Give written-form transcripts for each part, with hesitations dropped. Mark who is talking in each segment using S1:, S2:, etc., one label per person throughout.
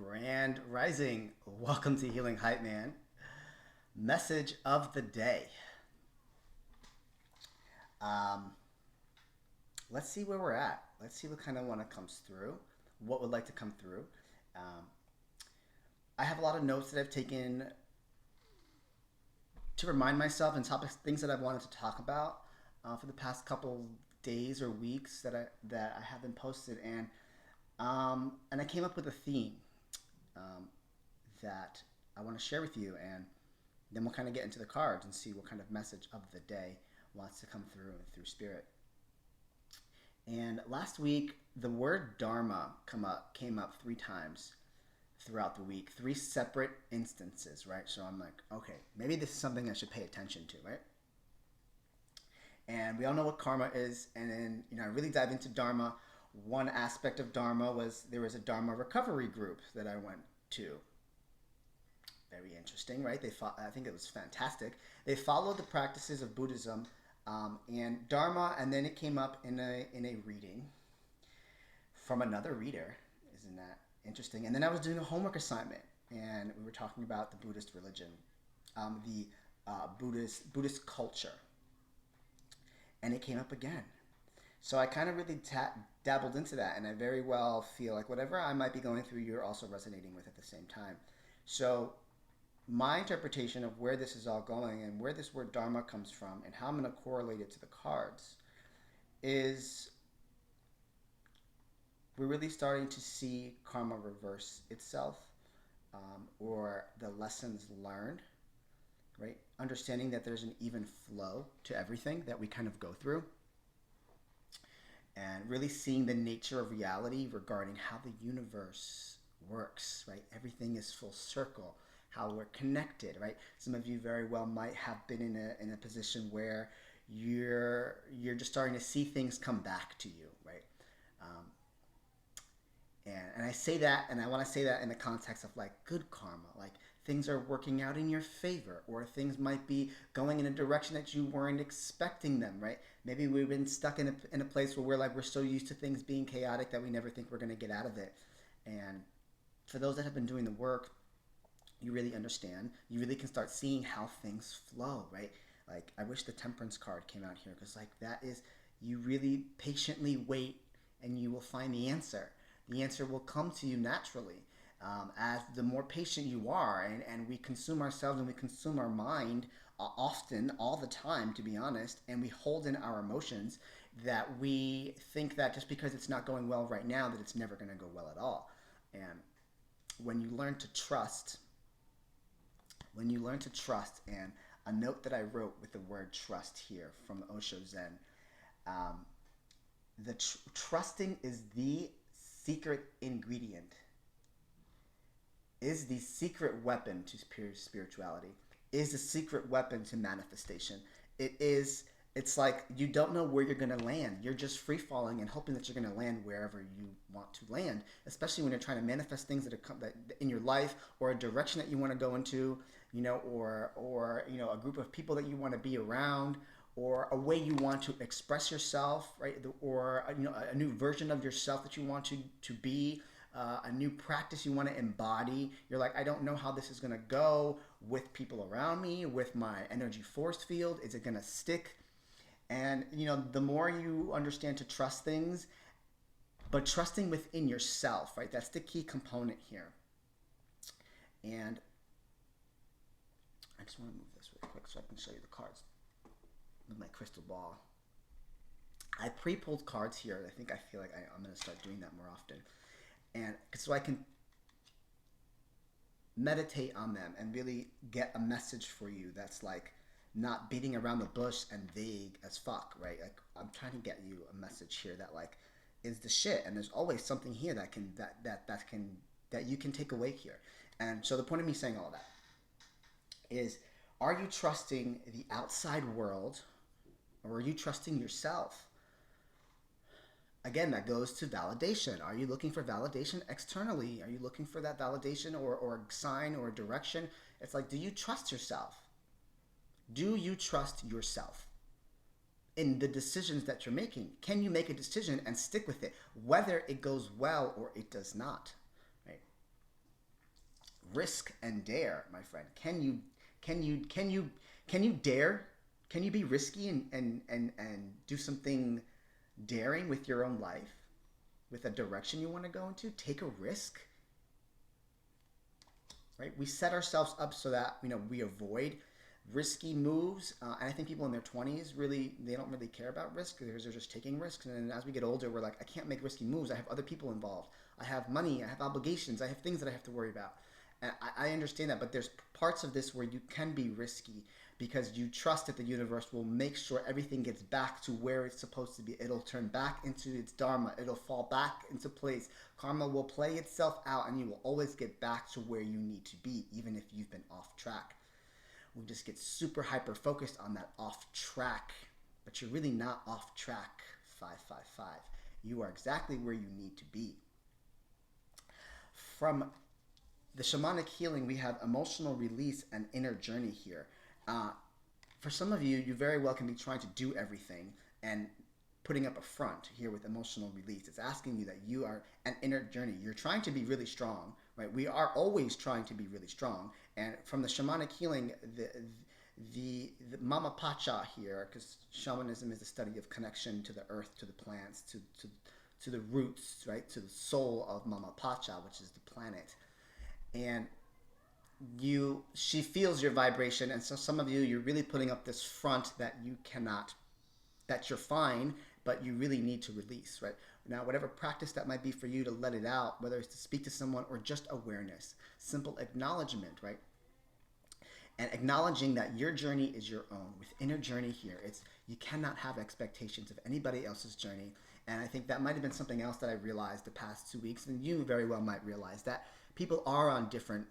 S1: Grand Rising. Welcome to Healing Hype Man. Message of the day. Um, let's see where we're at. Let's see what kind of one comes through. What would like to come through. Um, I have a lot of notes that I've taken to remind myself and topics, things that I've wanted to talk about for the past couple days or weeks that I haven't posted, and I came up with a theme um, that I want to share with you, and then we'll kind of get into the cards and see what kind of message of the day wants to come through spirit. And last week, the word Dharma came up 3 times throughout the week, 3 separate instances, right? So I'm like, okay, maybe this is something I should pay attention to, right? And we all know what karma is, and then I really dive into Dharma. One aspect of Dharma was there was a Dharma recovery group that I went to. Very interesting, right? I think it was fantastic. They followed the practices of Buddhism and Dharma, and then it came up in a reading from another reader. Isn't that interesting? And then I was doing a homework assignment, and we were talking about the Buddhist religion, the Buddhist culture, and it came up again. So I kind of really dabbled into that, and I very well feel like whatever I might be going through, you're also resonating with at the same time. So my interpretation of where this is all going and where this word Dharma comes from and how I'm going to correlate it to the cards is we're really starting to see karma reverse itself, or the lessons learned, right? Understanding that there's an even flow to everything that we kind of go through, and really seeing the nature of reality regarding how the universe works, right? Everything is full circle, how we're connected, right? Some of you very well might have been in a position where you're just starting to see things come back to you, right? Um, and I say that, and I want to say that in the context of like good karma, like things are working out in your favor, or things might be going in a direction that you weren't expecting them, right? Maybe we've been stuck in a place where we're so used to things being chaotic that we never think we're going to get out of it. And for those that have been doing the work, you really understand. You really can start seeing how things flow, right? Like I wish the Temperance card came out here, because like that is, you really patiently wait and you will find the answer. The answer will come to you naturally. As the more patient you are, and we consume ourselves and we consume our mind often, all the time, to be honest, and we hold in our emotions, that we think that just because it's not going well right now, that it's never going to go well at all. And when you learn to trust, and a note that I wrote with the word trust here from Osho Zen, um, trusting is the secret ingredient, is the secret weapon to spirituality, is the secret weapon to manifestation. It's like you don't know where you're going to land. You're just free falling and hoping that you're going to land wherever you want to land, especially when you're trying to manifest things that in your life, or a direction that you want to go into, or a group of people that you want to be around, or a way you want to express yourself, right? Or a new version of yourself that you want to be, a new practice you want to embody. You're like, I don't know how this is going to go with people around me, with my energy force field. Is it going to stick? And the more you understand to trust things, but trusting within yourself, right? That's the key component here. And I just want to move this real quick so I can show you the cards with my crystal ball. I pre-pulled cards here. I feel like I'm going to start doing that more often, and so I can meditate on them and really get a message for you that's like not beating around the bush and vague as fuck, right? Like I'm trying to get you a message here that like is the shit, and there's always something here that you can take away here. And so the point of me saying all that is, are you trusting the outside world, or are you trusting yourself? Again, that goes to validation. Are you looking for validation externally? Are you looking for that validation or a sign or a direction? It's like, do you trust yourself? Do you trust yourself in the decisions that you're making? Can you make a decision and stick with it, whether it goes well or it does not? Right? risk and dare, my friend. Can you dare? Can you be risky and do something daring with your own life, with a direction you want to go into? Take a risk, right? We set ourselves up so that we avoid risky moves, and I think people in their 20s really they don't really care about risk because they're just taking risks. And then as we get older, we're like, I can't make risky moves. I have other people involved. I have money. I have obligations. I have things that I have to worry about. And I understand that, but there's parts of this where you can be risky because you trust that the universe will make sure everything gets back to where it's supposed to be. It'll turn back into its Dharma. It'll fall back into place. Karma will play itself out, and you will always get back to where you need to be, even if you've been off track. We just get super hyper focused on that off track, but you're really not off track. 555. You are exactly where you need to be. From the shamanic healing, we have emotional release and inner journey here. For some of you, you very well can be trying to do everything and putting up a front here with emotional release. It's asking you that you are an inner journey. You're trying to be really strong, right? We are always trying to be really strong. And from the shamanic healing, the Mama Pacha here, because shamanism is the study of connection to the earth, to the plants, to the roots, right? To the soul of Mama Pacha, which is the planet. And she feels your vibration, and so some of you, you're really putting up this front that you cannot, that you're fine, but you really need to release, right? Now, whatever practice that might be for you to let it out, whether it's to speak to someone or just awareness, simple acknowledgement, right? And acknowledging that your journey is your own. With inner journey here, you cannot have expectations of anybody else's journey. And I think that might have been something else that I realized the past 2 weeks, and you very well might realize that people are on different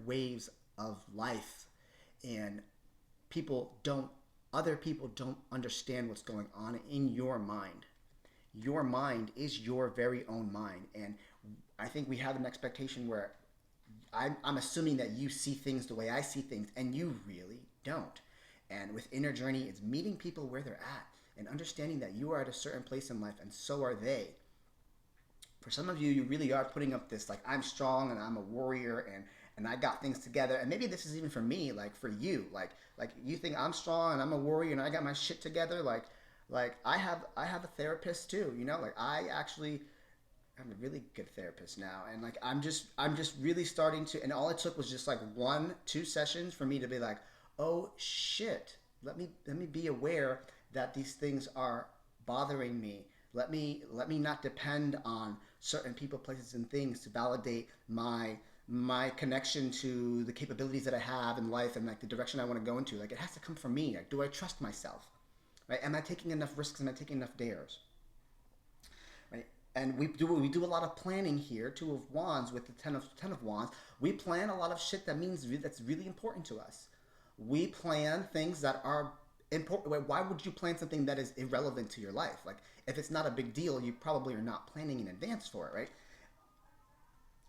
S1: waves of life, and other people don't understand what's going on in your mind. Your mind is your very own mind, and I think we have an expectation where I'm assuming that you see things the way I see things, and you really don't. And with inner journey, it's meeting people where they're at and understanding that you are at a certain place in life, and so are they. For some of you, you really are putting up this, like, I'm strong and I'm a warrior and I got things together. And maybe this is even for me, like for you, like you think I'm strong and I'm a warrior and I got my shit together. Like I have a therapist too, like I'm a really good therapist now. And like, I'm just really starting to, and all it took was just like 1-2 sessions for me to be like, oh shit, let me be aware that these things are bothering me. Let me not depend on certain people, places, and things to validate my connection to the capabilities that I have in life and like the direction I want to go into. Like, it has to come from me. Like, do I trust myself? Right? Am I taking enough risks? Am I taking enough dares? Right? And we do a lot of planning here. 2 of Wands with the 10 of Wands. We plan a lot of shit that's really important to us. We plan things that are important. Why would you plan something that is irrelevant to your life? Like, if it's not a big deal, you probably are not planning in advance for it, right?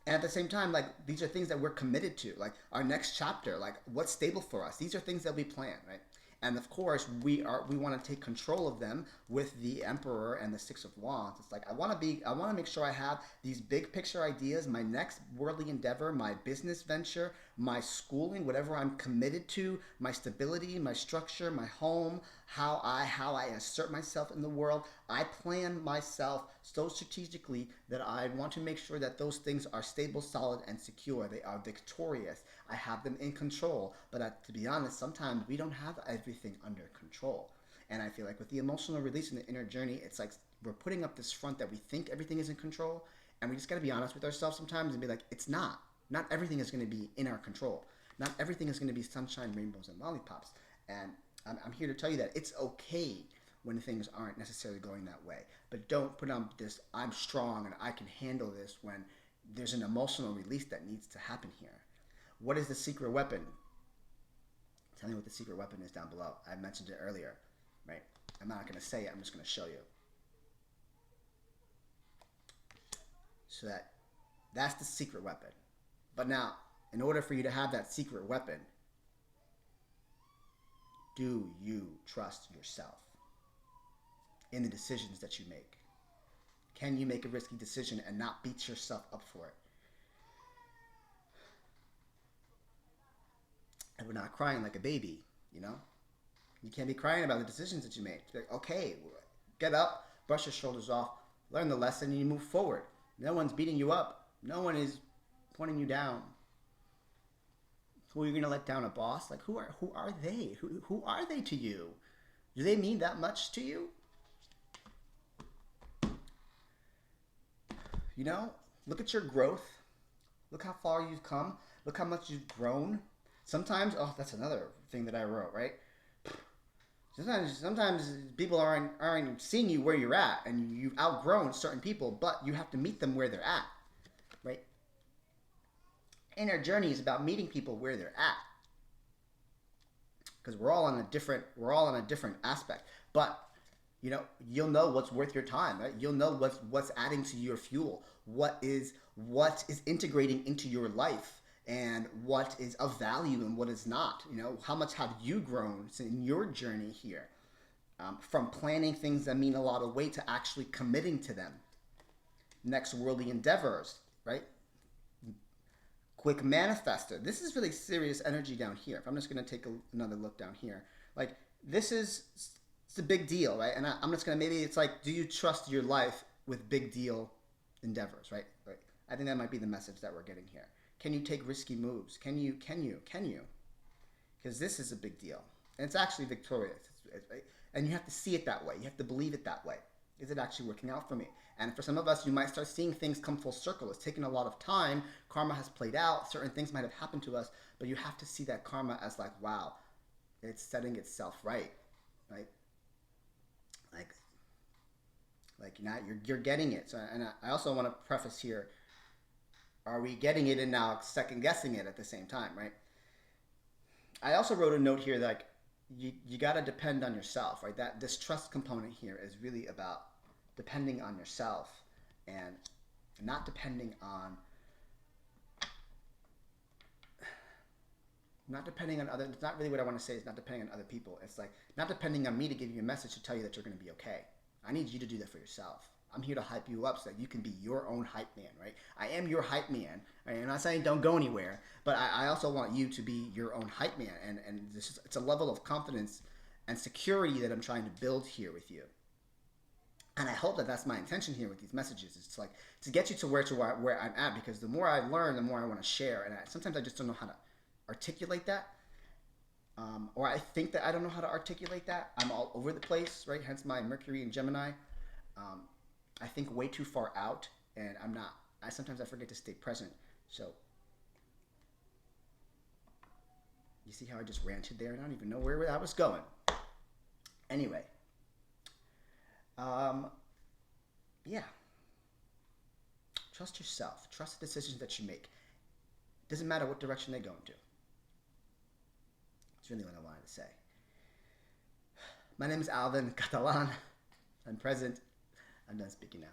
S1: And at the same time, like, these are things that we're committed to. Like, our next chapter, like, what's stable for us? These are things that we plan, right? And of course, we want to take control of them with the Emperor and the 6 of Wands. It's like, I want to make sure I have these big picture ideas, my next worldly endeavor, my business venture, my schooling, whatever I'm committed to, my stability, my structure, my home, how I assert myself in the world. I plan myself so strategically that I want to make sure that those things are stable, solid, and secure. They are victorious. I have them in control. But to be honest, sometimes we don't have everything under control. And I feel like with the emotional release and the inner journey, it's like we're putting up this front that we think everything is in control. And we just got to be honest with ourselves sometimes and be like, it's not. Not everything is going to be in our control. Not everything is going to be sunshine, rainbows, and lollipops. And I'm here to tell you that it's okay when things aren't necessarily going that way. But don't put on this, I'm strong and I can handle this, when there's an emotional release that needs to happen here. What is the secret weapon? Tell me what the secret weapon is down below. I mentioned it earlier, right? I'm not going to say it. I'm just going to show you. So that's the secret weapon. But now, in order for you to have that secret weapon, do you trust yourself in the decisions that you make? Can you make a risky decision and not beat yourself up for it? and we're not crying like a baby, you know? You can't be crying about the decisions that you made. Like, okay, get up, brush your shoulders off, learn the lesson, and you move forward. No one's beating you up. No one is pointing you down. Who are you going to let down? A boss? Like, who are they? Who are they to you? Do they mean that much to you? You know, look at your growth. Look how far you've come. Look how much you've grown. Sometimes, oh, that's another thing that I wrote, right? Sometimes people aren't seeing you where you're at, and you've outgrown certain people, but you have to meet them where they're at, right? Inner journey is about meeting people where they're at, because we're all on a different aspect. But you'll know what's worth your time, right? You'll know what's adding to your fuel, what is integrating into your life, and what is of value and what is not. How much have you grown in your journey here, from planning things that mean a lot of weight to actually committing to them. Next worldly endeavors, right? Quick manifester. This is really serious energy down here. If I'm just going to take another look down here, like this is, it's a big deal, right? And I'm just going to, maybe it's like, do you trust your life with big deal endeavors, right? I think that might be the message that we're getting here. Can you take risky moves? Can you? Because this is a big deal. And it's actually victorious. And you have to see it that way. You have to believe it that way. Is it actually working out for me? And for some of us, you might start seeing things come full circle. It's taken a lot of time. Karma has played out. Certain things might have happened to us. But you have to see that karma as like, wow, it's setting itself right? Like now you're getting it. So, and I also want to preface here, are we getting it and now second guessing it at the same time, right? I also wrote a note here that you got to depend on yourself, right? That this trust component here is really about depending on yourself and not depending on other. It's not really what I want to say. Is not depending on other people. It's like not depending on me to give you a message to tell you that you're going to be okay. I need you to do that for yourself. I'm here to hype you up so that you can be your own hype man, right? I am your hype man. Right? I'm not saying don't go anywhere, but I also want you to be your own hype man. And it's a level of confidence and security that I'm trying to build here with you. And I hope that that's my intention here with these messages. It's like to get you to where I'm at, because the more I learn, the more I want to share. And sometimes I just don't know how to articulate that. Or I think that I don't know how to articulate that. I'm all over the place, right? Hence my Mercury and Gemini. I think way too far out, and I'm not. Sometimes I forget to stay present. So you see how I just ranted there? I don't even know where I was going. Anyway, yeah. Trust yourself. Trust the decisions that you make. Doesn't matter what direction they go into. That's really what I wanted to say. My name is Alvin Catalan. I'm present. I'm done speaking now.